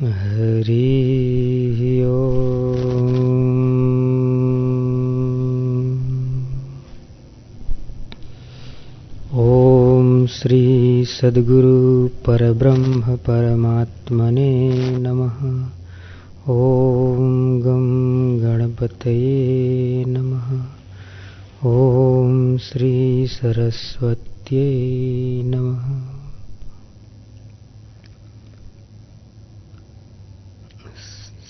हरि ओम श्री सद्गुरु परब्रह्म परमात्मने नमः। ओम गं गणपतये नमः। ओम श्री सरस्वत्यै नमः।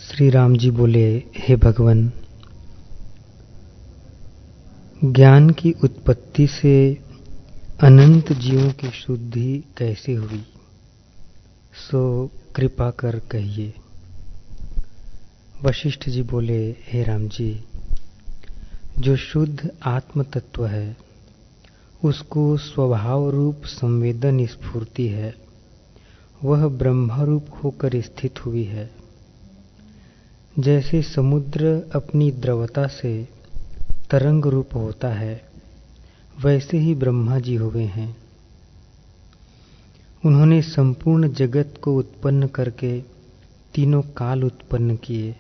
श्री राम जी बोले, हे भगवान, ज्ञान की उत्पत्ति से अनंत जीवों की शुद्धि कैसे हुई, सो कृपा कर कहिए। वशिष्ठ जी बोले, हे राम जी, जो शुद्ध आत्म तत्व है उसको स्वभाव रूप संवेदन स्फूर्ति है, वह ब्रह्मरूप होकर स्थित हुई है। जैसे समुद्र अपनी द्रवता से तरंग रूप होता है, वैसे ही ब्रह्मा जी हुए हैं। उन्होंने संपूर्ण जगत को उत्पन्न करके तीनों काल उत्पन्न किए।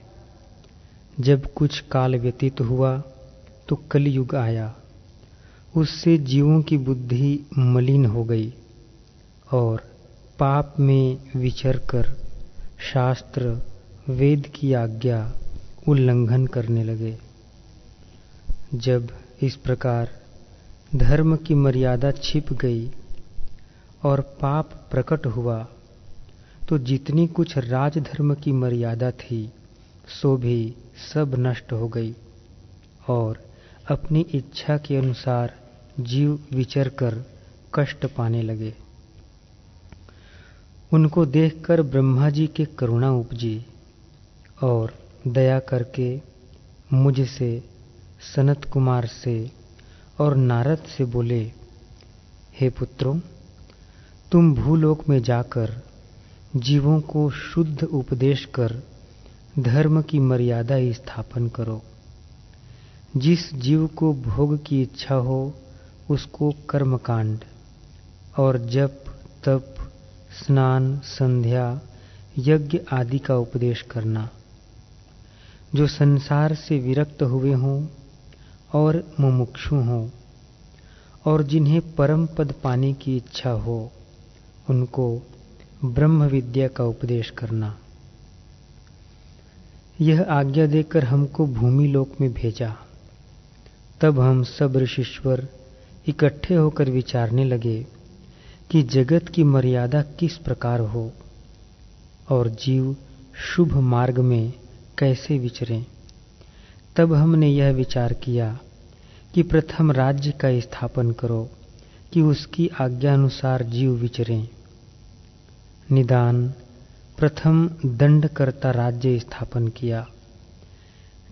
जब कुछ काल व्यतीत हुआ तो कलयुग आया। उससे जीवों की बुद्धि मलिन हो गई और पाप में विचर कर शास्त्र वेद की आज्ञा उल्लंघन करने लगे। जब इस प्रकार धर्म की मर्यादा छिप गई और पाप प्रकट हुआ तो जितनी कुछ राजधर्म की मर्यादा थी सो भी सब नष्ट हो गई और अपनी इच्छा के अनुसार जीव विचर कर कष्ट पाने लगे। उनको देखकर ब्रह्मा जी के करुणा उपजी और दया करके मुझसे, सनत कुमार से और नारद से बोले, हे पुत्रों, तुम भूलोक में जाकर जीवों को शुद्ध उपदेश कर धर्म की मर्यादा स्थापन करो। जिस जीव को भोग की इच्छा हो उसको कर्मकांड और जप तप स्नान संध्या यज्ञ आदि का उपदेश करना। जो संसार से विरक्त हुए हों और मुमुक्षु हों और जिन्हें परम पद पाने की इच्छा हो, उनको ब्रह्म विद्या का उपदेश करना। यह आज्ञा देकर हमको भूमि लोक में भेजा। तब हम सब ऋषीश्वर इकट्ठे होकर विचारने लगे कि जगत की मर्यादा किस प्रकार हो और जीव शुभ मार्ग में कैसे विचरें। तब हमने यह विचार किया कि प्रथम राज्य का स्थापन करो कि उसकी आज्ञा अनुसार जीव विचरें। निदान प्रथम दंडकर्ता राज्य स्थापन किया।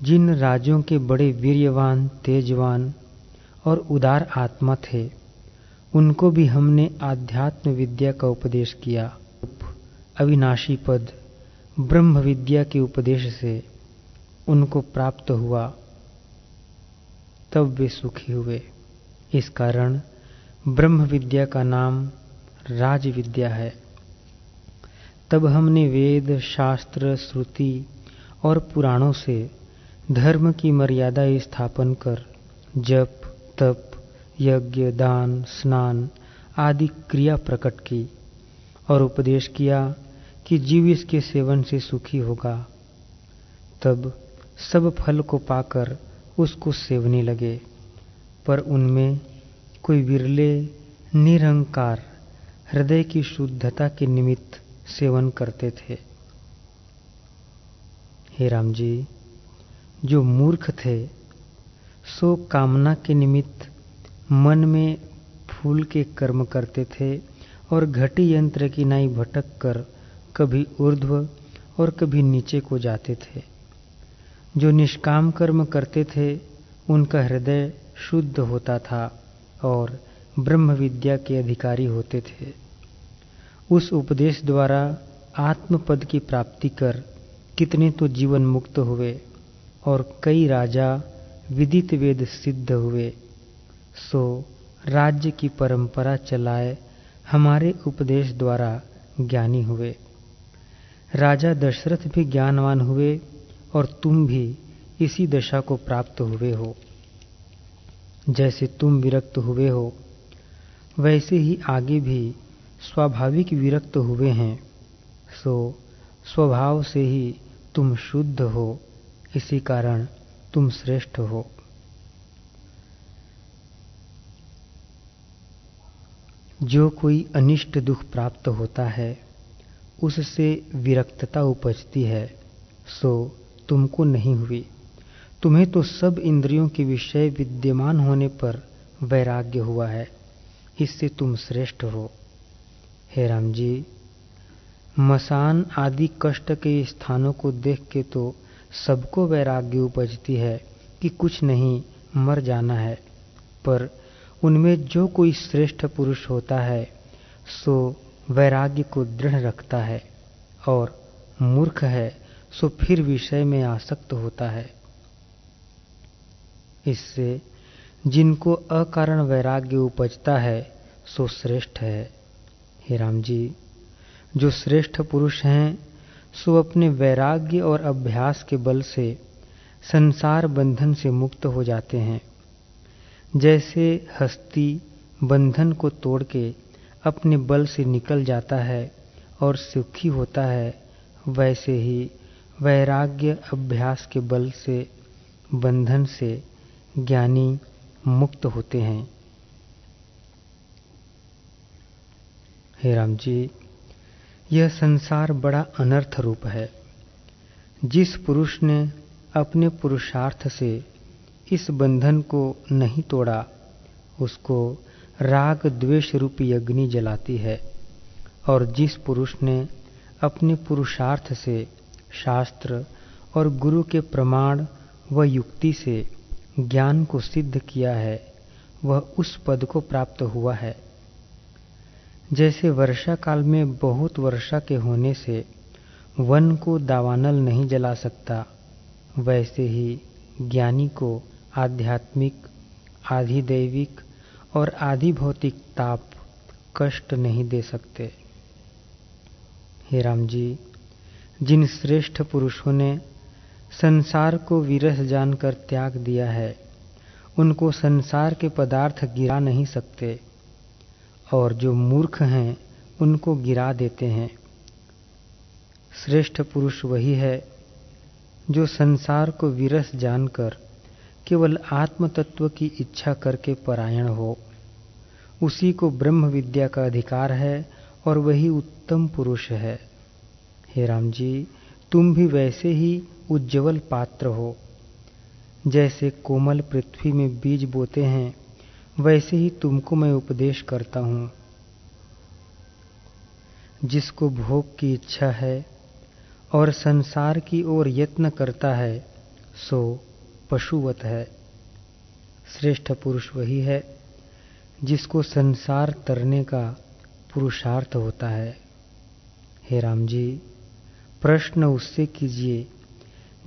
जिन राजों के बड़े वीर्यवान, तेजवान और उदार आत्मा थे, उनको भी हमने आध्यात्म विद्या का उपदेश किया। अविनाशी पद ब्रह्म विद्या के उपदेश से उनको प्राप्त हुआ, तब वे सुखी हुए। इस कारण ब्रह्म विद्या का नाम राज विद्या है। तब हमने वेद, शास्त्र, श्रुति और पुराणों से धर्म की मर्यादा स्थापन कर जप तप यज्ञ दान स्नान आदि क्रिया प्रकट की और उपदेश किया कि जीव इसके सेवन से सुखी होगा। तब सब फल को पाकर उसको सेवने लगे, पर उनमें कोई विरले निरहंकार हृदय की शुद्धता के निमित्त सेवन करते थे। हे राम जी, जो मूर्ख थे सो कामना के निमित्त मन में फूल के कर्म करते थे और घटी यंत्र की नाई भटक कर कभी ऊर्ध्व और कभी नीचे को जाते थे। जो निष्काम कर्म करते थे उनका हृदय शुद्ध होता था और ब्रह्म विद्या के अधिकारी होते थे। उस उपदेश द्वारा आत्मपद की प्राप्ति कर कितने तो जीवन मुक्त हुए और कई राजा विदित वेद सिद्ध हुए। सो राज्य की परंपरा चलाए हमारे उपदेश द्वारा ज्ञानी हुए। राजा दशरथ भी ज्ञानवान हुए और तुम भी इसी दशा को प्राप्त हुए हो। जैसे तुम विरक्त हुए हो वैसे ही आगे भी स्वाभाविक विरक्त हुए हैं, सो स्वभाव से ही तुम शुद्ध हो, इसी कारण तुम श्रेष्ठ हो। जो कोई अनिष्ट दुख प्राप्त होता है उससे विरक्तता उपजती है, सो तुमको नहीं हुई। तुम्हें तो सब इंद्रियों के विषय विद्यमान होने पर वैराग्य हुआ है, इससे तुम श्रेष्ठ हो। हे राम जी, मसान आदि कष्ट के स्थानों को देख के तो सबको वैराग्य उपजती है कि कुछ नहीं, मर जाना है, पर उनमें जो कोई श्रेष्ठ पुरुष होता है सो वैराग्य को दृढ़ रखता है, और मूर्ख है सो फिर विषय में आसक्त होता है। इससे जिनको अकारण वैराग्य उपजता है सो श्रेष्ठ है। हे राम जी, जो श्रेष्ठ पुरुष हैं सो अपने वैराग्य और अभ्यास के बल से संसार बंधन से मुक्त हो जाते हैं। जैसे हस्ती बंधन को तोड़ के अपने बल से निकल जाता है और सुखी होता है, वैसे ही वैराग्य अभ्यास के बल से बंधन से ज्ञानी मुक्त होते हैं। हे राम जी, यह संसार बड़ा अनर्थ रूप है। जिस पुरुष ने अपने पुरुषार्थ से इस बंधन को नहीं तोड़ा, उसको राग द्वेष रूपी अग्नि जलाती है, और जिस पुरुष ने अपने पुरुषार्थ से शास्त्र और गुरु के प्रमाण व युक्ति से ज्ञान को सिद्ध किया है, वह उस पद को प्राप्त हुआ है। जैसे वर्षा काल में बहुत वर्षा के होने से वन को दावानल नहीं जला सकता, वैसे ही ज्ञानी को आध्यात्मिक, आधिदैविक और आधि भौतिक ताप कष्ट नहीं दे सकते। हे राम जी, जिन श्रेष्ठ पुरुषों ने संसार को विरस जानकर त्याग दिया है, उनको संसार के पदार्थ गिरा नहीं सकते, और जो मूर्ख हैं उनको गिरा देते हैं। श्रेष्ठ पुरुष वही है जो संसार को विरस जानकर केवल आत्म तत्व की इच्छा करके परायण हो। उसी को ब्रह्म विद्या का अधिकार है और वही उत्तम पुरुष है। हे राम जी, तुम भी वैसे ही उज्ज्वल पात्र हो। जैसे कोमल पृथ्वी में बीज बोते हैं, वैसे ही तुमको मैं उपदेश करता हूँ। जिसको भोग की इच्छा है और संसार की ओर यत्न करता है, सो पशुवत है। श्रेष्ठ पुरुष वही है जिसको संसार तरने का पुरुषार्थ होता है। हे राम जी, प्रश्न उससे कीजिए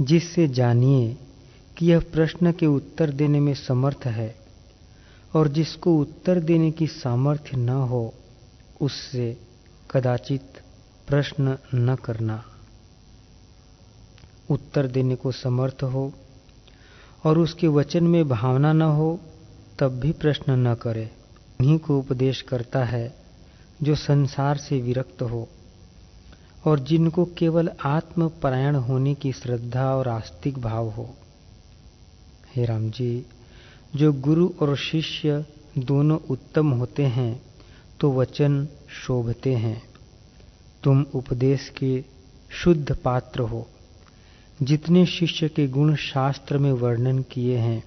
जिससे जानिए कि यह प्रश्न के उत्तर देने में समर्थ है, और जिसको उत्तर देने की सामर्थ्य न हो उससे कदाचित प्रश्न न करना। उत्तर देने को समर्थ हो और उसके वचन में भावना न हो तब भी प्रश्न न करे। उन्हीं को उपदेश करता है जो संसार से विरक्त हो और जिनको केवल आत्मपरायण होने की श्रद्धा और आस्तिक भाव हो। हे राम जी, जो गुरु और शिष्य दोनों उत्तम होते हैं तो वचन शोभते हैं। तुम उपदेश के शुद्ध पात्र हो। जितने शिष्य के गुण शास्त्र में वर्णन किए हैं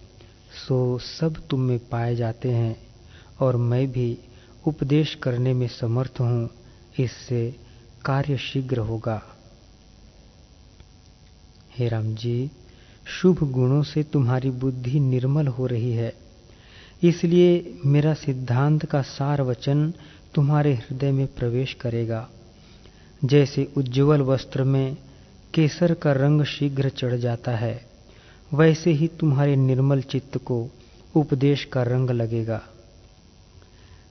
सो सब तुम में पाए जाते हैं, और मैं भी उपदेश करने में समर्थ हूँ। इससे कार्य शीघ्र होगा। हे राम जी, शुभ गुणों से तुम्हारी बुद्धि निर्मल हो रही है, इसलिए मेरा सिद्धांत का सार वचन तुम्हारे हृदय में प्रवेश करेगा। जैसे उज्ज्वल वस्त्र में केसर का रंग शीघ्र चढ़ जाता है, वैसे ही तुम्हारे निर्मल चित्त को उपदेश का रंग लगेगा।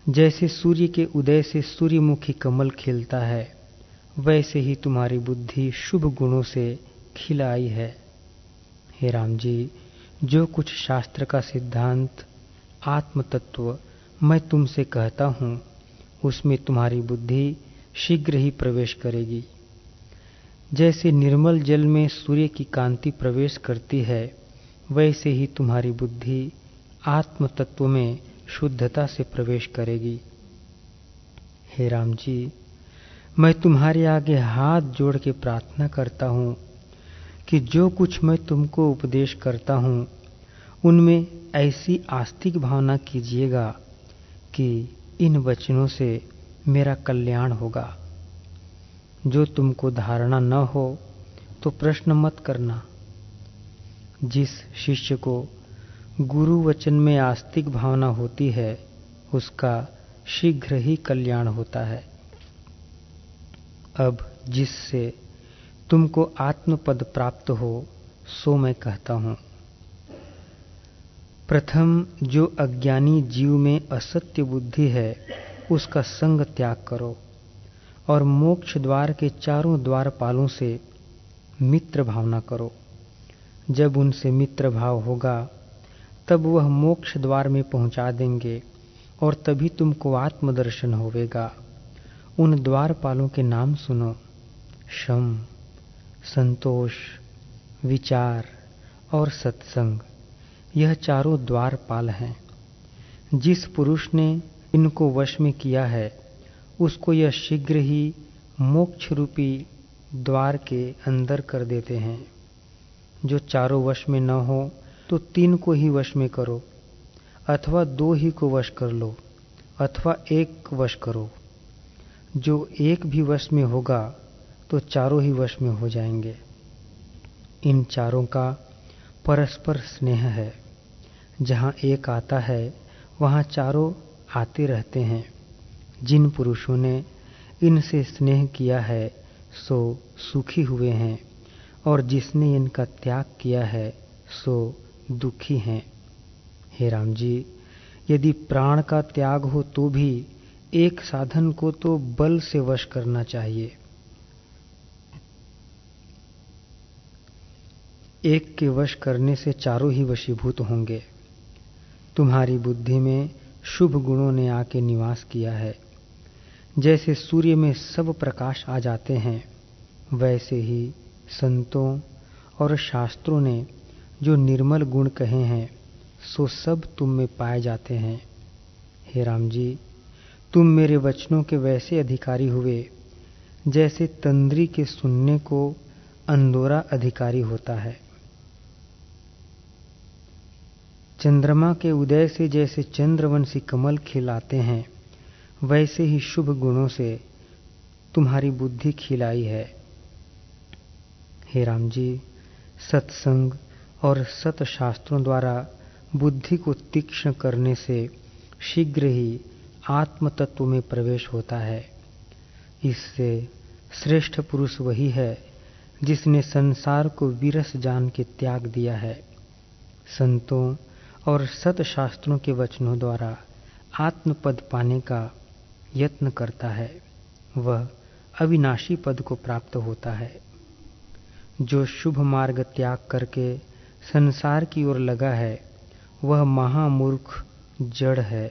जैसे सूर्य के उदय से सूर्यमुखी कमल खिलता है, वैसे ही तुम्हारी बुद्धि शुभ गुणों से खिलाई है। हे राम जी, जो कुछ शास्त्र का सिद्धांत आत्म तत्व मैं तुमसे कहता हूँ, उसमें तुम्हारी बुद्धि शीघ्र ही प्रवेश करेगी। जैसे निर्मल जल में सूर्य की कांति प्रवेश करती है, वैसे ही तुम्हारी बुद्धि आत्म तत्व में शुद्धता से प्रवेश करेगी। हे राम जी, मैं तुम्हारे आगे हाथ जोड़ के प्रार्थना करता हूँ कि जो कुछ मैं तुमको उपदेश करता हूँ, उनमें ऐसी आस्तिक भावना कीजिएगा कि इन वचनों से मेरा कल्याण होगा। जो तुमको धारणा न हो तो प्रश्न मत करना। जिस शिष्य को गुरु वचन में आस्तिक भावना होती है, उसका शीघ्र ही कल्याण होता है। अब जिससे तुमको आत्मपद प्राप्त हो, सो मैं कहता हूँ। प्रथम जो अज्ञानी जीव में असत्य बुद्धि है, उसका संग त्याग करो और मोक्ष द्वार के चारों द्वारपालों से मित्र भावना करो। जब उनसे मित्र भाव होगा, तब वह मोक्ष द्वार में पहुंचा देंगे और तभी तुमको आत्मदर्शन होवेगा। उन द्वारपालों के नाम सुनो: शम, संतोष, विचार और सत्संग। यह चारों द्वारपाल हैं। जिस पुरुष ने इनको वश में किया है, उसको यह शीघ्र ही मोक्ष रूपी द्वार के अंदर कर देते हैं। जो चारों वश में न हो तो 3 को ही वश में करो, अथवा 2 ही को वश कर लो, अथवा 1 वश करो। जो 1 भी वश में होगा तो चारों ही वश में हो जाएंगे। इन चारों का परस्पर स्नेह है। जहाँ एक आता है, वहाँ चारों आते रहते हैं। जिन पुरुषों ने इनसे स्नेह किया है, सो सुखी हुए हैं, और जिसने इनका त्याग किया है, सो दुखी हैं। हे राम जी, यदि प्राण का त्याग हो तो भी एक साधन को तो बल से वश करना चाहिए। एक के वश करने से चारों ही वशीभूत होंगे। तुम्हारी बुद्धि में शुभ गुणों ने आके निवास किया है। जैसे सूर्य में सब प्रकाश आ जाते हैं, वैसे ही संतों और शास्त्रों ने जो निर्मल गुण कहे हैं, सो सब तुम में पाए जाते हैं। हे राम जी, तुम मेरे वचनों के वैसे अधिकारी हुए जैसे तंद्री के सुनने को अंदोरा अधिकारी होता है। चंद्रमा के उदय से जैसे चंद्रवंशी कमल खिलाते हैं, वैसे ही शुभ गुणों से तुम्हारी बुद्धि खिलाई है। हे राम जी, सत्संग और सतशास्त्रों द्वारा बुद्धि को तीक्ष्ण करने से शीघ्र ही आत्म तत्व में प्रवेश होता है। इससे श्रेष्ठ पुरुष वही है जिसने संसार को विरस जान के त्याग दिया है। संतों और सतशास्त्रों के वचनों द्वारा आत्मपद पाने का यत्न करता है, वह अविनाशी पद को प्राप्त होता है। जो शुभ मार्ग त्याग करके संसार की ओर लगा है, वह महामूर्ख जड़ है।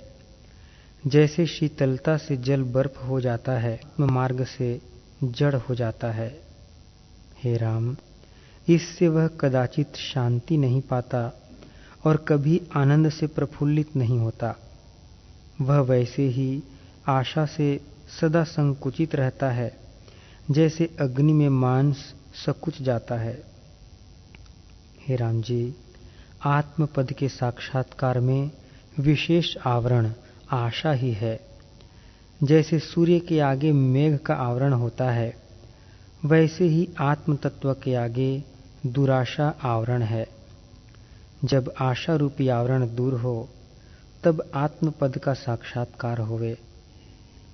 जैसे शीतलता से जल बर्फ हो जाता है, मार्ग से जड़ हो जाता है। हे राम, इससे वह कदाचित शांति नहीं पाता और कभी आनंद से प्रफुल्लित नहीं होता। वह वैसे ही आशा से सदा संकुचित रहता है, जैसे अग्नि में मांस सकुच जाता है। हे राम जी, आत्मपद के साक्षात्कार में विशेष आवरण आशा ही है। जैसे सूर्य के आगे मेघ का आवरण होता है, वैसे ही आत्म तत्व के आगे दुराशा आवरण है। जब आशा रूपी आवरण दूर हो, तब आत्मपद का साक्षात्कार होवे।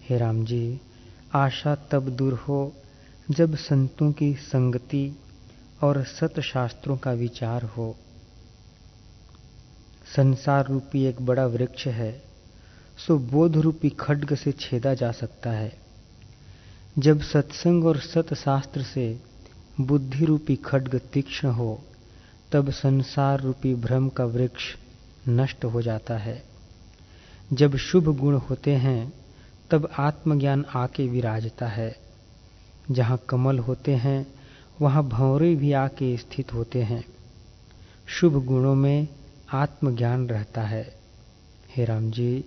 हे राम जी, आशा तब दूर हो जब संतों की संगति और सतशास्त्रों का विचार हो। संसार रूपी एक बड़ा वृक्ष है, सो बोध रूपी खड्ग से छेदा जा सकता है। जब सत्संग और सतशास्त्र से बुद्धि रूपी खड्ग तीक्ष्ण हो, तब संसार रूपी भ्रम का वृक्ष नष्ट हो जाता है। जब शुभ गुण होते हैं, तब आत्मज्ञान आके विराजता है। जहाँ कमल होते हैं, वहाँ भंवरे भी आके स्थित होते हैं। शुभ गुणों में आत्मज्ञान रहता है। हे राम जी,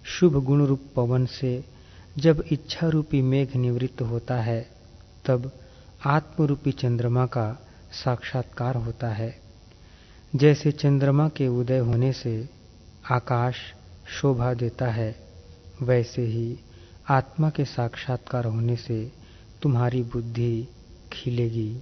शुभ गुण रूप पवन से जब इच्छा रूपी मेघ निवृत्त होता है, तब आत्म रूपी चंद्रमा का साक्षात्कार होता है। जैसे चंद्रमा के उदय होने से आकाश शोभा देता है, वैसे ही आत्मा के साक्षात्कार होने से तुम्हारी बुद्धि खिलेगी।